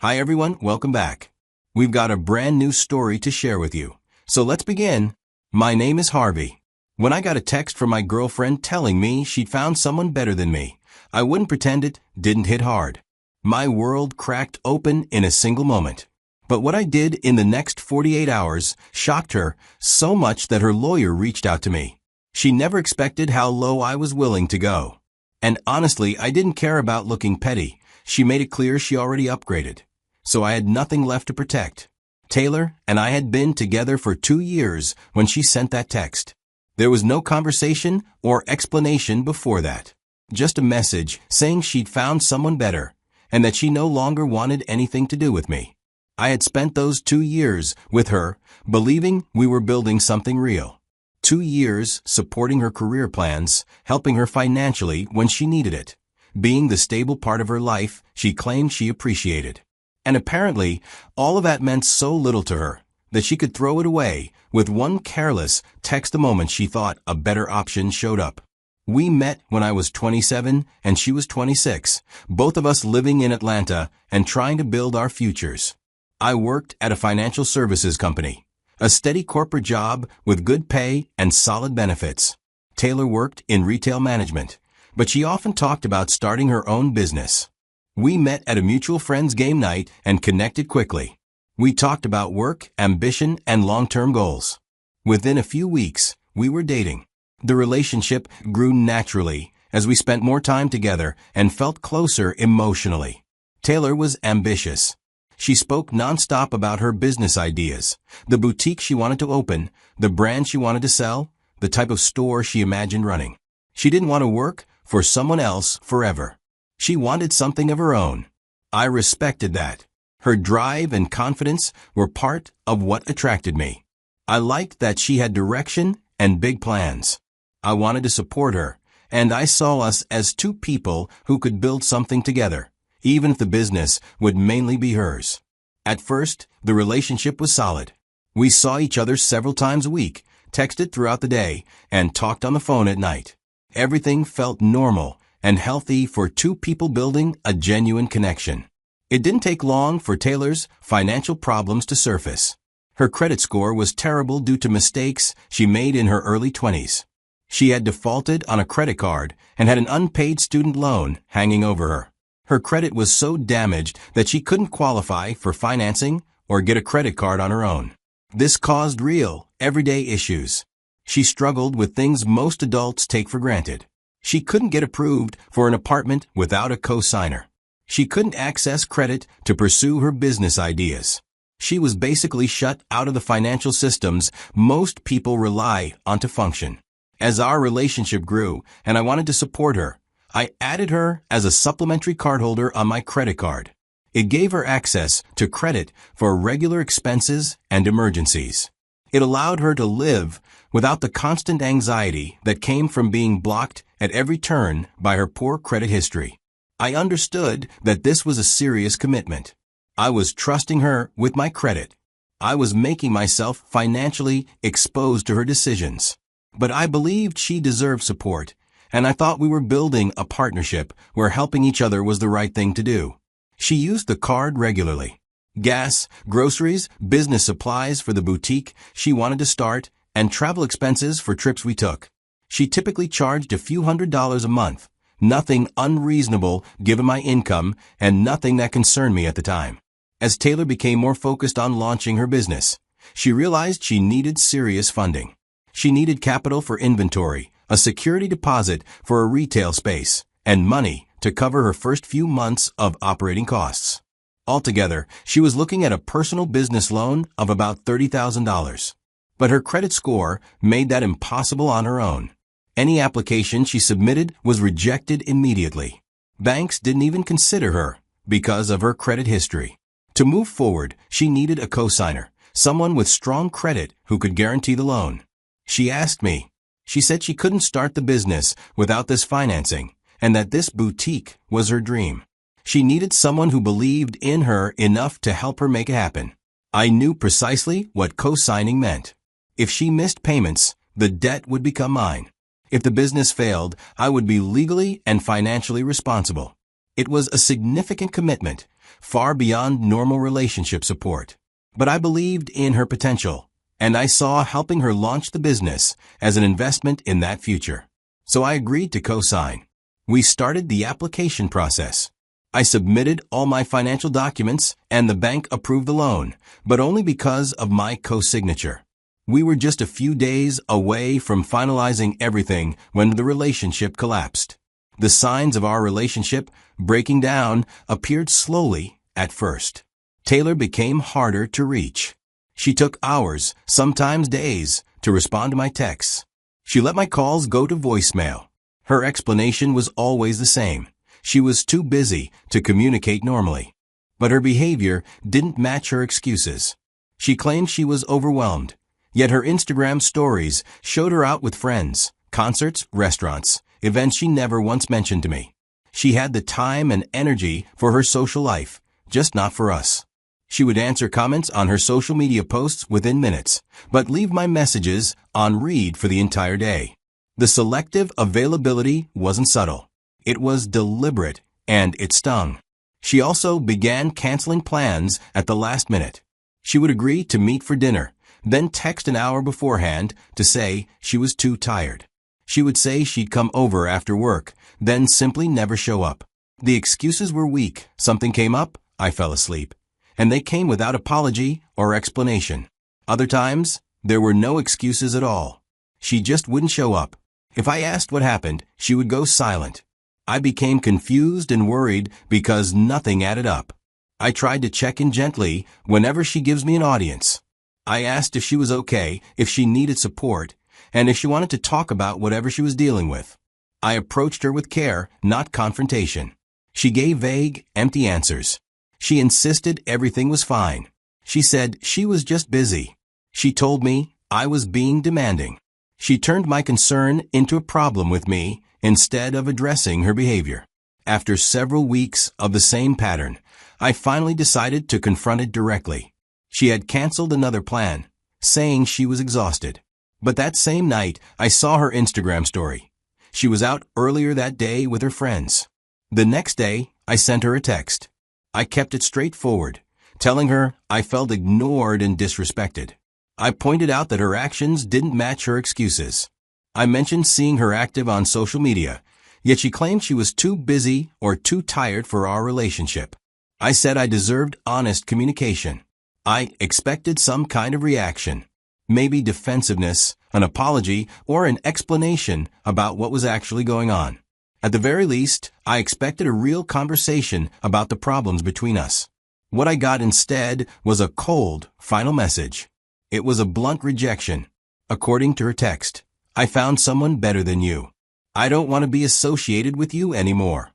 Hi everyone, welcome back. We've got a brand new story to share with you. So let's begin. My name is Harvey. When I got a text from my girlfriend telling me she'd found someone better than me, I wouldn't pretend it didn't hit hard. My world cracked open in a single moment. But what I did in the next 48 hours shocked her so much that her lawyer reached out to me. She never expected how low I was willing to go. And honestly, I didn't care about looking petty. She made it clear she already upgraded. So I had nothing left to protect. Taylor and I had been together for 2 years when she sent that text. There was no conversation or explanation before that. Just a message saying she'd found someone better and that she no longer wanted anything to do with me. I had spent those 2 years with her, believing we were building something real. 2 years supporting her career plans, helping her financially when she needed it, being the stable part of her life she claimed she appreciated. And apparently, all of that meant so little to her that she could throw it away with one careless text the moment she thought a better option showed up. We met when I was 27 and she was 26, both of us living in Atlanta and trying to build our futures. I worked at a financial services company, a steady corporate job with good pay and solid benefits. Taylor worked in retail management, but she often talked about starting her own business. We met at a mutual friend's game night and connected quickly. We talked about work, ambition, and long-term goals. Within a few weeks, we were dating. The relationship grew naturally as we spent more time together and felt closer emotionally. Taylor was ambitious. She spoke nonstop about her business ideas, the boutique she wanted to open, the brand she wanted to sell, the type of store she imagined running. She didn't want to work for someone else forever. She wanted something of her own. I respected that. Her drive and confidence were part of what attracted me. I liked that she had direction and big plans. I wanted to support her, and I saw us as two people who could build something together, even if the business would mainly be hers. At first, the relationship was solid. We saw each other several times a week, texted throughout the day, and talked on the phone at night. Everything felt normal and healthy for two people building a genuine connection. It didn't take long for Taylor's financial problems to surface. Her credit score was terrible due to mistakes she made in her early 20s. She had defaulted on a credit card and had an unpaid student loan hanging over her. Her credit was so damaged that she couldn't qualify for financing or get a credit card on her own. This caused real, everyday issues. She struggled with things most adults take for granted. She couldn't get approved for an apartment without a co-signer. She couldn't access credit to pursue her business ideas. She was basically shut out of the financial systems most people rely on to function. As our relationship grew and I wanted to support her, I added her as a supplementary cardholder on my credit card. It gave her access to credit for regular expenses and emergencies. It allowed her to live without the constant anxiety that came from being blocked at every turn by her poor credit history. I understood that this was a serious commitment. I was trusting her with my credit. I was making myself financially exposed to her decisions. But I believed she deserved support, and I thought we were building a partnership where helping each other was the right thing to do. She used the card regularly. Gas, groceries, business supplies for the boutique she wanted to start, and travel expenses for trips we took. She typically charged a few $100s a month, nothing unreasonable given my income and nothing that concerned me at the time. As Taylor became more focused on launching her business, she realized she needed serious funding. She needed capital for inventory, a security deposit for a retail space, and money to cover her first few months of operating costs. Altogether, she was looking at a personal business loan of about $30,000. But her credit score made that impossible on her own. Any application she submitted was rejected immediately. Banks didn't even consider her because of her credit history. To move forward, she needed a co-signer, someone with strong credit who could guarantee the loan. She asked me. She said she couldn't start the business without this financing, and that this boutique was her dream. She needed someone who believed in her enough to help her make it happen. I knew precisely what co-signing meant. If she missed payments, the debt would become mine. If the business failed, I would be legally and financially responsible. It was a significant commitment, far beyond normal relationship support. But I believed in her potential, and I saw helping her launch the business as an investment in that future. So I agreed to co-sign. We started the application process. I submitted all my financial documents and the bank approved the loan, but only because of my co-signature. We were just a few days away from finalizing everything when the relationship collapsed. The signs of our relationship breaking down appeared slowly at first. Taylor became harder to reach. She took hours, sometimes days, to respond to my texts. She let my calls go to voicemail. Her explanation was always the same. She was too busy to communicate normally. But her behavior didn't match her excuses. She claimed she was overwhelmed, yet her Instagram stories showed her out with friends, concerts, restaurants, events she never once mentioned to me. She had the time and energy for her social life, just not for us. She would answer comments on her social media posts within minutes, but leave my messages on read for the entire day. The selective availability wasn't subtle. It was deliberate, and it stung. She also began canceling plans at the last minute. She would agree to meet for dinner, then text an hour beforehand to say she was too tired. She would say she'd come over after work, then simply never show up. The excuses were weak. Something came up, I fell asleep, and they came without apology or explanation. Other times, there were no excuses at all. She just wouldn't show up. If I asked what happened, she would go silent. I became confused and worried because nothing added up. I tried to check in gently whenever she gives me an audience. I asked if she was okay, if she needed support, and if she wanted to talk about whatever she was dealing with. I approached her with care, not confrontation. She gave vague, empty answers. She insisted everything was fine. She said she was just busy. She told me I was being demanding. She turned my concern into a problem with me instead of addressing her behavior. After several weeks of the same pattern, I finally decided to confront it directly. She had canceled another plan, saying she was exhausted. But that same night, I saw her Instagram story. She was out earlier that day with her friends. The next day, I sent her a text. I kept it straightforward, telling her I felt ignored and disrespected. I pointed out that her actions didn't match her excuses. I mentioned seeing her active on social media, yet she claimed she was too busy or too tired for our relationship. I said I deserved honest communication. I expected some kind of reaction, maybe defensiveness, an apology, or an explanation about what was actually going on. At the very least, I expected a real conversation about the problems between us. What I got instead was a cold, final message. It was a blunt rejection. According to her text, I found someone better than you. I don't want to be associated with you anymore.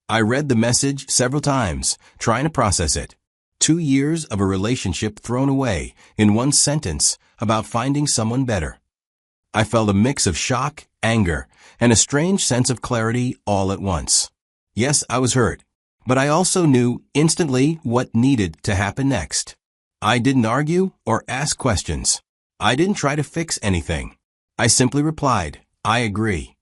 I read the message several times, trying to process it. 2 years of a relationship thrown away in one sentence about finding someone better. I felt a mix of shock, anger, and a strange sense of clarity all at once. Yes, I was hurt, but I also knew instantly what needed to happen next. I didn't argue or ask questions. I didn't try to fix anything. I simply replied, I agree.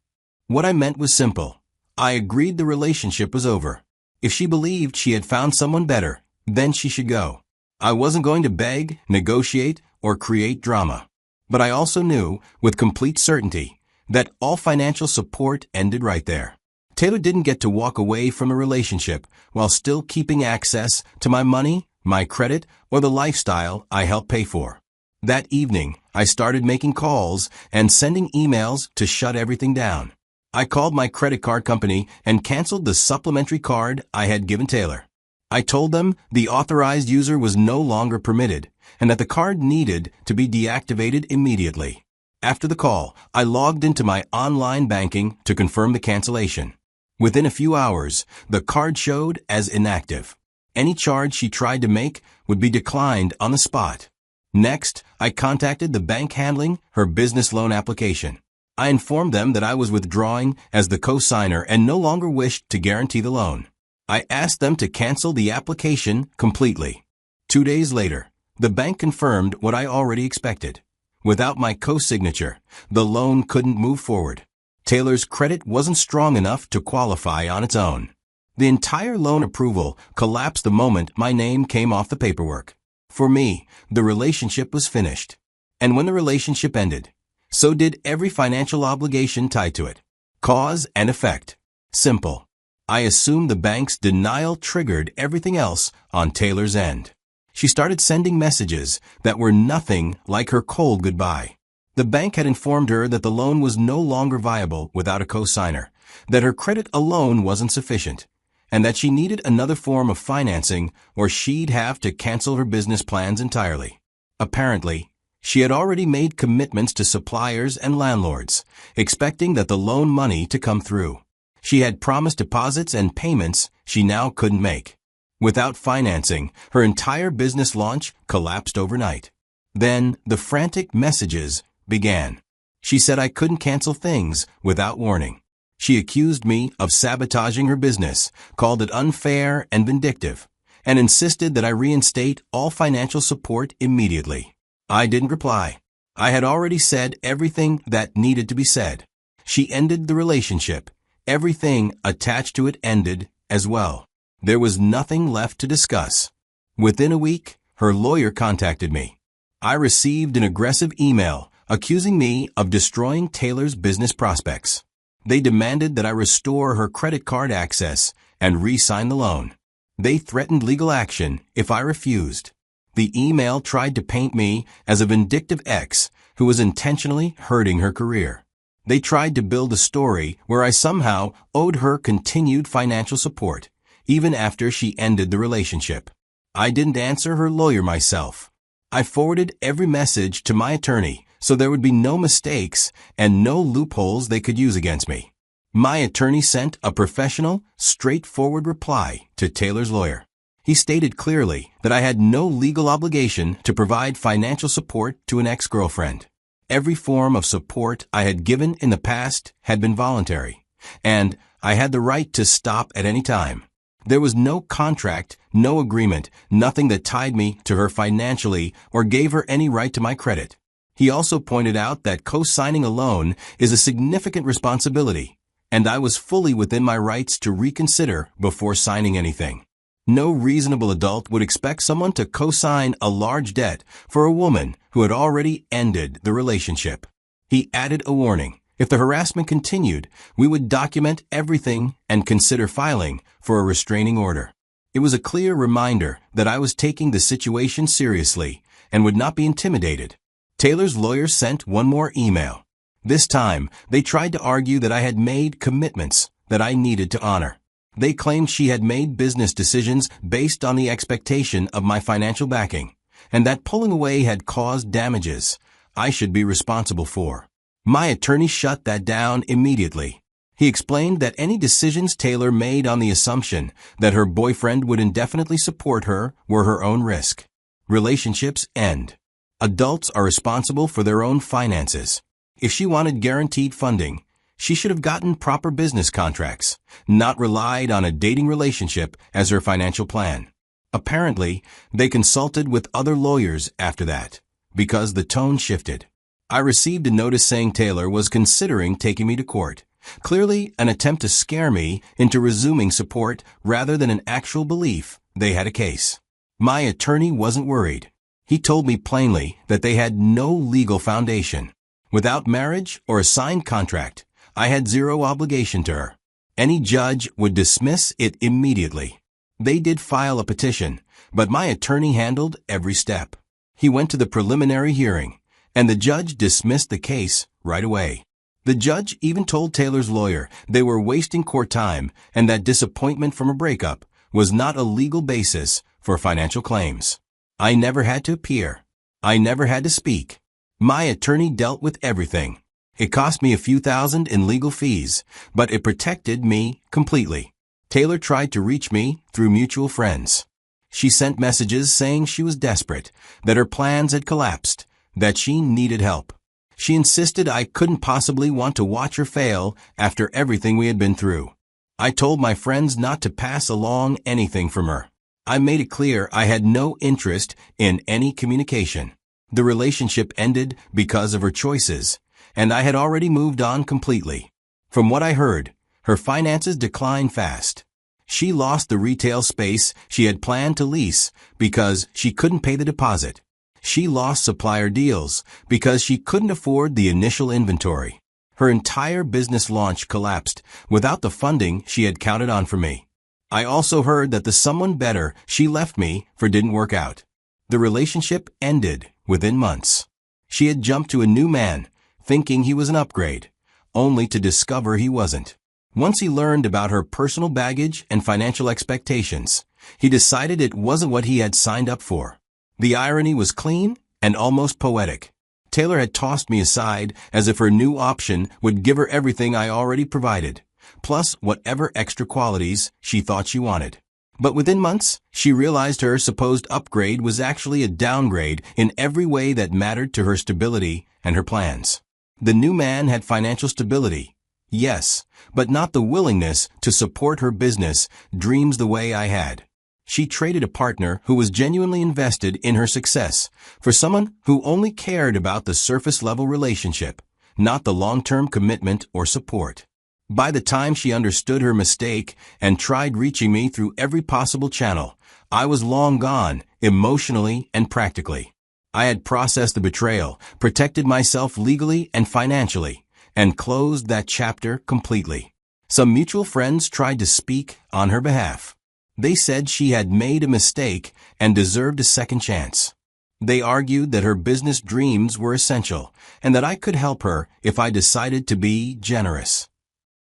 What I meant was simple. I agreed the relationship was over. If she believed she had found someone better, then she should go. I wasn't going to beg, negotiate, or create drama. But I also knew, with complete certainty, that all financial support ended right there. Taylor didn't get to walk away from a relationship while still keeping access to my money, my credit, or the lifestyle I helped pay for. That evening, I started making calls and sending emails to shut everything down. I called my credit card company and canceled the supplementary card I had given Taylor. I told them the authorized user was no longer permitted and that the card needed to be deactivated immediately. After the call, I logged into my online banking to confirm the cancellation. Within a few hours, the card showed as inactive. Any charge she tried to make would be declined on the spot. Next, I contacted the bank handling her business loan application. I informed them that I was withdrawing as the co-signer and no longer wished to guarantee the loan. I asked them to cancel the application completely. 2 days later, the bank confirmed what I already expected. Without my co-signature, the loan couldn't move forward. Taylor's credit wasn't strong enough to qualify on its own. The entire loan approval collapsed the moment my name came off the paperwork. For me, the relationship was finished. And when the relationship ended, so did every financial obligation tied to it. Cause and effect. Simple. I assumed the bank's denial triggered everything else on Taylor's end. She started sending messages that were nothing like her cold goodbye. The bank had informed her that the loan was no longer viable without a co-signer, that her credit alone wasn't sufficient, and that she needed another form of financing or she'd have to cancel her business plans entirely. Apparently, she had already made commitments to suppliers and landlords, expecting that the loan money to come through. She had promised deposits and payments she now couldn't make. Without financing, her entire business launch collapsed overnight. Then the frantic messages began. She said I couldn't cancel things without warning. She accused me of sabotaging her business, called it unfair and vindictive, and insisted that I reinstate all financial support immediately. I didn't reply. I had already said everything that needed to be said. She ended the relationship. Everything attached to it ended as well. There was nothing left to discuss. Within a week, her lawyer contacted me. I received an aggressive email accusing me of destroying Taylor's business prospects. They demanded that I restore her credit card access and re-sign the loan. They threatened legal action if I refused. The email tried to paint me as a vindictive ex who was intentionally hurting her career. They tried to build a story where I somehow owed her continued financial support, even after she ended the relationship. I didn't answer her lawyer myself. I forwarded every message to my attorney so there would be no mistakes and no loopholes they could use against me. My attorney sent a professional, straightforward reply to Taylor's lawyer. He stated clearly that I had no legal obligation to provide financial support to an ex-girlfriend. Every form of support I had given in the past had been voluntary, and I had the right to stop at any time. There was no contract, no agreement, nothing that tied me to her financially or gave her any right to my credit. He also pointed out that co-signing a loan is a significant responsibility, and I was fully within my rights to reconsider before signing anything. No reasonable adult would expect someone to co-sign a large debt for a woman who had already ended the relationship. He added a warning. If the harassment continued, we would document everything and consider filing for a restraining order. It was a clear reminder that I was taking the situation seriously and would not be intimidated. Taylor's lawyer sent one more email. This time, they tried to argue that I had made commitments that I needed to honor. They claimed she had made business decisions based on the expectation of my financial backing, and that pulling away had caused damages I should be responsible for. My attorney shut that down immediately. He explained that any decisions Taylor made on the assumption that her boyfriend would indefinitely support her were her own risk. Relationships end. Adults are responsible for their own finances. If she wanted guaranteed funding, she should have gotten proper business contracts, not relied on a dating relationship as her financial plan. Apparently, they consulted with other lawyers after that, because the tone shifted. I received a notice saying Taylor was considering taking me to court, clearly an attempt to scare me into resuming support rather than an actual belief they had a case. My attorney wasn't worried. He told me plainly that they had no legal foundation. Without marriage or a signed contract, I had zero obligation to her. Any judge would dismiss it immediately. They did file a petition, but my attorney handled every step. He went to the preliminary hearing, and the judge dismissed the case right away. The judge even told Taylor's lawyer they were wasting court time and that disappointment from a breakup was not a legal basis for financial claims. I never had to appear. I never had to speak. My attorney dealt with everything. It cost me a few thousand in legal fees, but it protected me completely. Taylor tried to reach me through mutual friends. She sent messages saying she was desperate, that her plans had collapsed, that she needed help. She insisted I couldn't possibly want to watch her fail after everything we had been through. I told my friends not to pass along anything from her. I made it clear I had no interest in any communication. The relationship ended because of her choices, and I had already moved on completely. From what I heard, her finances declined fast. She lost the retail space she had planned to lease because she couldn't pay the deposit. She lost supplier deals because she couldn't afford the initial inventory. Her entire business launch collapsed without the funding she had counted on from me. I also heard that the someone better she left me for didn't work out. The relationship ended within months. She had jumped to a new man, thinking he was an upgrade, only to discover he wasn't. Once he learned about her personal baggage and financial expectations, he decided it wasn't what he had signed up for. The irony was clean and almost poetic. Taylor had tossed me aside as if her new option would give her everything I already provided, plus whatever extra qualities she thought she wanted. But within months, she realized her supposed upgrade was actually a downgrade in every way that mattered to her stability and her plans. The new man had financial stability, yes, but not the willingness to support her business dreams the way I had. She traded a partner who was genuinely invested in her success for someone who only cared about the surface-level relationship, not the long-term commitment or support. By the time she understood her mistake and tried reaching me through every possible channel, I was long gone, emotionally and practically. I had processed the betrayal, protected myself legally and financially, and closed that chapter completely. Some mutual friends tried to speak on her behalf. They said she had made a mistake and deserved a second chance. They argued that her business dreams were essential and that I could help her if I decided to be generous.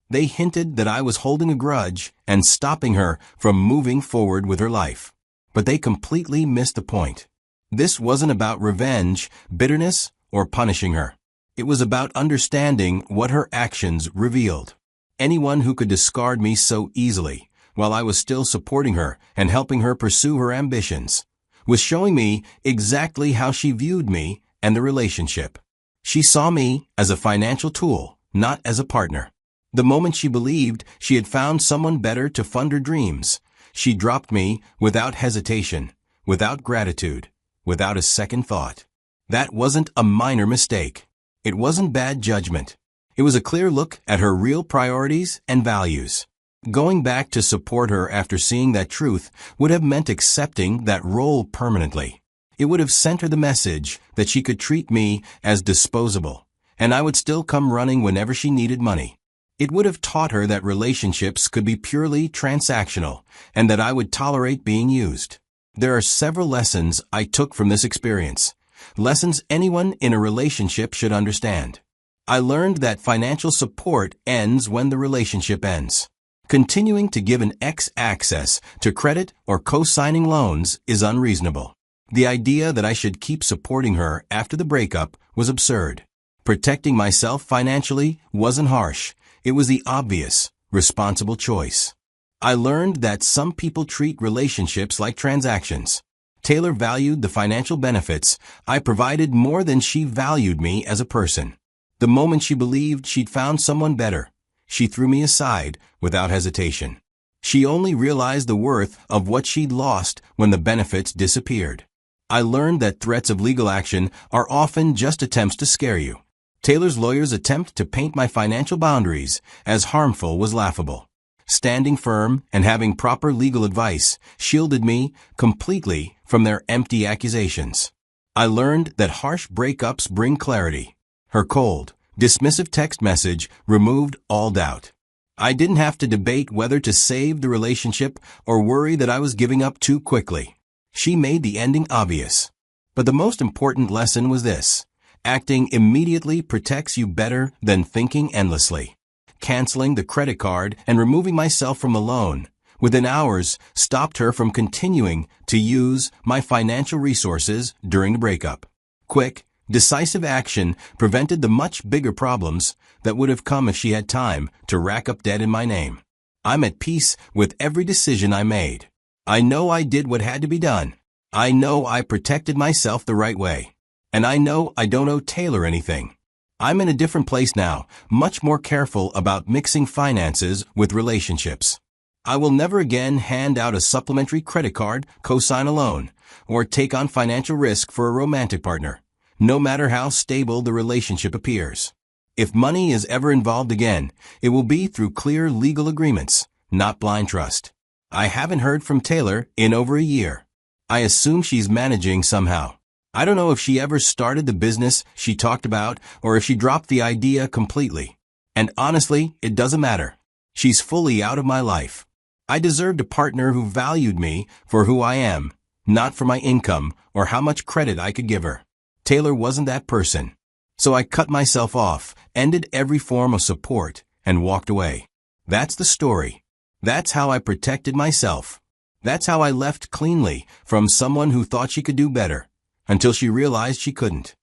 They hinted that I was holding a grudge and stopping her from moving forward with her life. But they completely missed the point. This wasn't about revenge, bitterness, or punishing her. It was about understanding what her actions revealed. Anyone who could discard me so easily, while I was still supporting her and helping her pursue her ambitions, was showing me exactly how she viewed me and the relationship. She saw me as a financial tool, not as a partner. The moment she believed she had found someone better to fund her dreams, she dropped me without hesitation, without gratitude, without a second thought. That wasn't a minor mistake. It wasn't bad judgment. It was a clear look at her real priorities and values. Going back to support her after seeing that truth would have meant accepting that role permanently. It would have sent her the message that she could treat me as disposable, and I would still come running whenever she needed money. It would have taught her that relationships could be purely transactional and that I would tolerate being used. There are several lessons I took from this experience, lessons anyone in a relationship should understand. I learned that financial support ends when the relationship ends. Continuing to give an ex access to credit or co-signing loans is unreasonable. The idea that I should keep supporting her after the breakup was absurd. Protecting myself financially wasn't harsh. It was the obvious, responsible choice. I learned that some people treat relationships like transactions. Taylor valued the financial benefits I provided more than she valued me as a person. The moment she believed she'd found someone better, she threw me aside without hesitation. She only realized the worth of what she'd lost when the benefits disappeared. I learned that threats of legal action are often just attempts to scare you. Taylor's lawyer's attempt to paint my financial boundaries as harmful was laughable. Standing firm and having proper legal advice shielded me completely from their empty accusations. I learned that harsh breakups bring clarity. Her cold, dismissive text message removed all doubt. I didn't have to debate whether to save the relationship or worry that I was giving up too quickly. She made the ending obvious. But the most important lesson was this: acting immediately protects you better than thinking endlessly. Canceling the credit card and removing myself from the loan within hours stopped her from continuing to use my financial resources during the breakup. Quick, decisive action prevented the much bigger problems that would have come if she had time to rack up debt in my name. I'm at peace with every decision I made. I know I did what had to be done. I know I protected myself the right way. And I know I don't owe Taylor anything. I'm in a different place now, much more careful about mixing finances with relationships. I will never again hand out a supplementary credit card, co-sign a loan, or take on financial risk for a romantic partner, no matter how stable the relationship appears. If money is ever involved again, it will be through clear legal agreements, not blind trust. I haven't heard from Taylor in over a year. I assume she's managing somehow. I don't know if she ever started the business she talked about or if she dropped the idea completely. And honestly, it doesn't matter. She's fully out of my life. I deserved a partner who valued me for who I am, not for my income or how much credit I could give her. Taylor wasn't that person. So I cut myself off, ended every form of support, and walked away. That's the story. That's how I protected myself. That's how I left cleanly from someone who thought she could do better, until she realized she couldn't.